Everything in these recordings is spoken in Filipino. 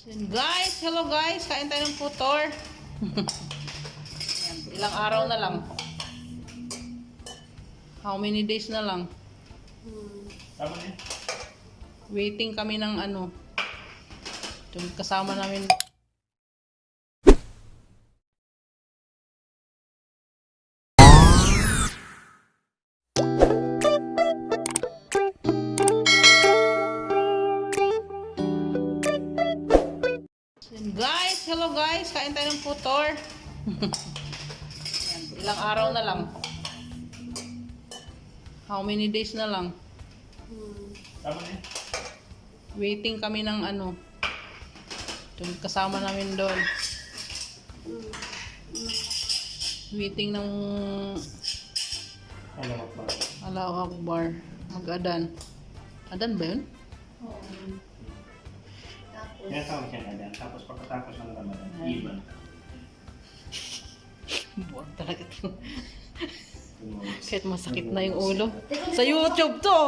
Guys, hello guys, kain tayo ng putor. Ilang araw na lang. How many days na lang? Tama na. Waiting kami ng ano. Yung kasama namin. Guys, hello guys, kain tayo ng putor. Ilang araw na lang. How many days na lang? Tama na. Waiting kami ng ano. Yung kasama namin doon. Waiting ng Allahu Akbar. Mag-adan. Adan ba yun? Kaya tawag siya na dyan. Tapos pagkatapos ng Ramadan, iban. Buwan talaga ito. Kahit masakit na yung ulo. Sa YouTube to!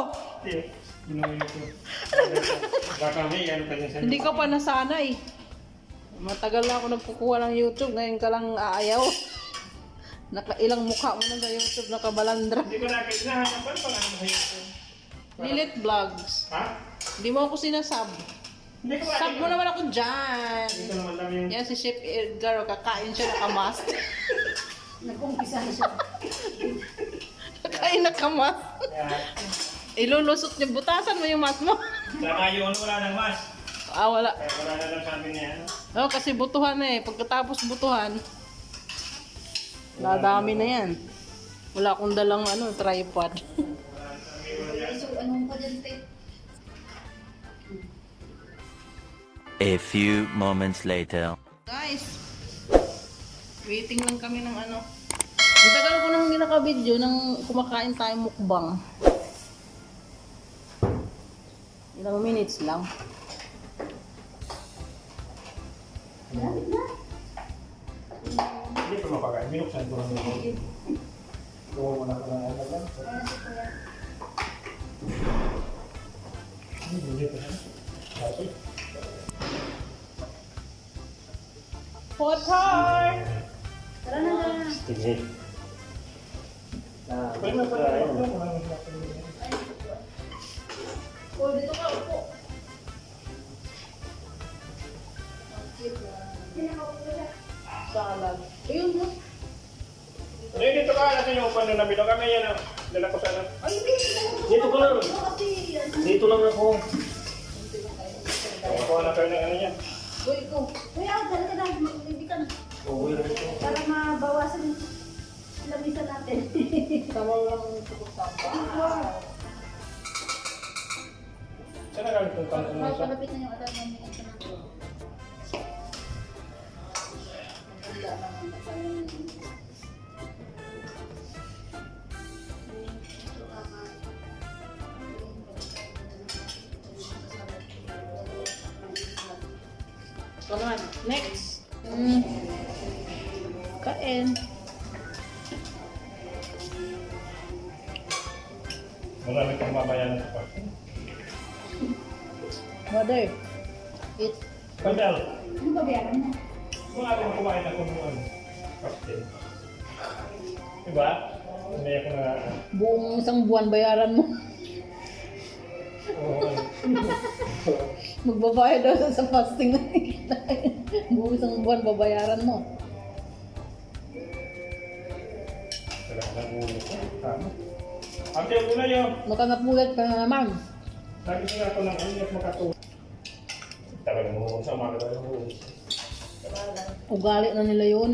Baka may ano ka dyan sa Hindi ka pa nasanay. Matagal na ako nagkukuha ng YouTube. Ngayon ka lang aayaw. Nakailang mukha mo na sa YouTube. Nakabalandra. Hindi ko na hinahanap pa nga sa YouTube. Lilit Vlogs. Ha? Hindi mo ako sinasab. Hindi ko Sub mo naman ako dyan. Dito naman lang yung... Yan si Chef Edgar. Kakain siya nakamas. Nag-umpisa na siya. Kakain nakamas. Ilulusot niya. Butasan mo yung mas mo. Saka yun, wala nang mas. Ah, wala. Kaya wala na lang sabi niya. Oh, kasi butuhan na eh. Pagkatapos butuhan, nadami na yan. Wala akong dalang ano, tripod. So, anong pa dyan, te? A few moments later. Guys, waiting lang kami ng ano. Ang tagal ko nang hindi naka-video nang kumakain tayo mukbang. Ilang minutes lang. Hindi ko mapakain. Binuksan ko lang yung... Gawa mo na ko ng ano lang. Hindi ko na. Kasi... Potar! Tara na na. Sige. Pwede na pala. Oh, dito ka, upo. Salad. Ayun mo. Hindi, dito ka. Nasa yung upan na nabilo kami yan. Dala ko sana. Ay, Dito ko lang. kasi, Dito lang ako. Ako na kayo ng ano yan. Uy, ikaw. kuya, dala ka na. Hindi ka na. Uuwi rin ito. Para mabawasan yung lamisan natin. Tawag lang ng tukot-tamba. Saan na galit yung kanto mo sa... Malapit na yung alam namin ito na. Maganda naman na parang... Come on, next. Kain. Marami kang mabayaran sa party. Mother, eat. Bandal, Ano ba bayaran mo? kung alam mo kumain ako ng ano, cocktail. Diba? Hindi ako na... Buong isang buwan bayaran mo. Oo. Magbabayad daw sa fasting na buong isang buwan babayaran mo. Talagang ulo ko. Tama. Ate, ako na yun. Makanapulat ka na naman. Sabi ko nga ako ng ano, at makatulog. Talagang ulo sa mga talagang ulo. Ugali na nila yun.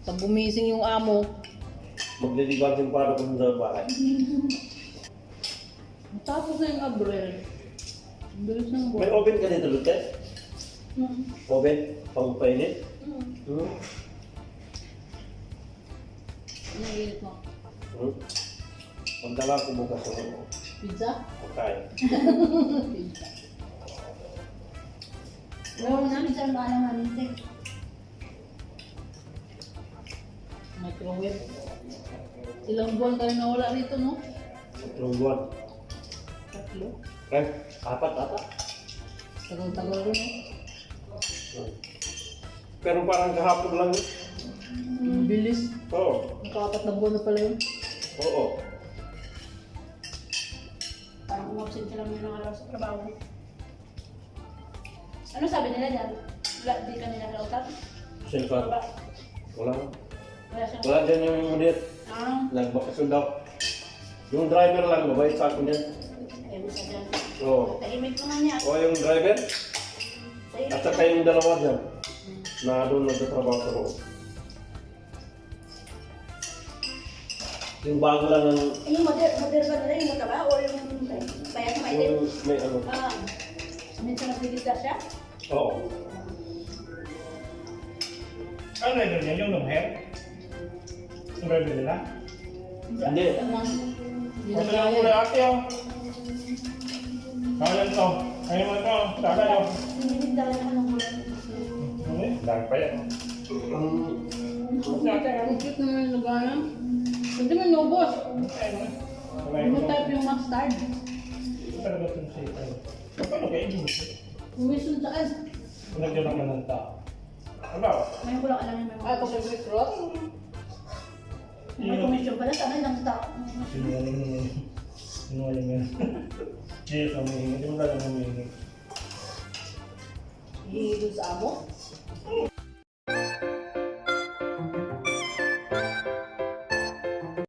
Sa bumising yung amo. Maglilibang yung para kung sa bahay. Tapos na yung Abril. Ang bilis ng May buwan. oven ka dito, Lucas? Oven? Pang-painit? Ano init mo? Magdala ko bukas sa mga Pizza? pagkain. Pizza. Oo, namin siya ang alam namin, te. Microwave. Ilang buwan ka rin nawala rito, no? 3 buwan. 3. Eh, 4 ata. Tagal-tagal rin, no? Pero parang kahapon lang. Bilis. Oo. Naka-4 na buwan na pala yun. Oo. Parang umabsent lang yun ng araw sa trabaho. Ano sabi nila dyan? Wala, di ka nila kausap? Silva. Wala. Wala. Wala siya. Wala dyan yung mudir. Ah, Nagbakasyon daw. Yung driver lang, mabait sa akin yan. ayaw mo sa dyan. Oo. Tahimik naman niya. O yung driver, Tahimik at saka yung dalawa dyan, na doon nagtatrabaho sa loob. Yung bago lang ng, Yung mother ba nila yung mataba o yung bayat na maitim? yung may ano. Ah, minsan nagbigisda siya? Oo. Ano na yun? Yung long hair? Yung driver nila? Hindi. Hindi na Kasi yung kaya. kulay ate oh. Kaya to. Kaya mo ito. Sada yun. Binibigda lang ako ng kulay. Ano eh? Dahil pa yan. Ang cute naman yung lugayan. Hindi mo nubos. Ano type yung mustard? Talaga ito siya. Paano kayo din? Umisun saan? Nagyan naman ng tao. Ano? Ngayon ko lang alam yung may Ah, pag nag-recruit? May commission pala, sana ilang tao. Sinungaling yan. Yes, humihingi. Hindi mo talaga humihingi. Hihingi dun sa amo? Oo.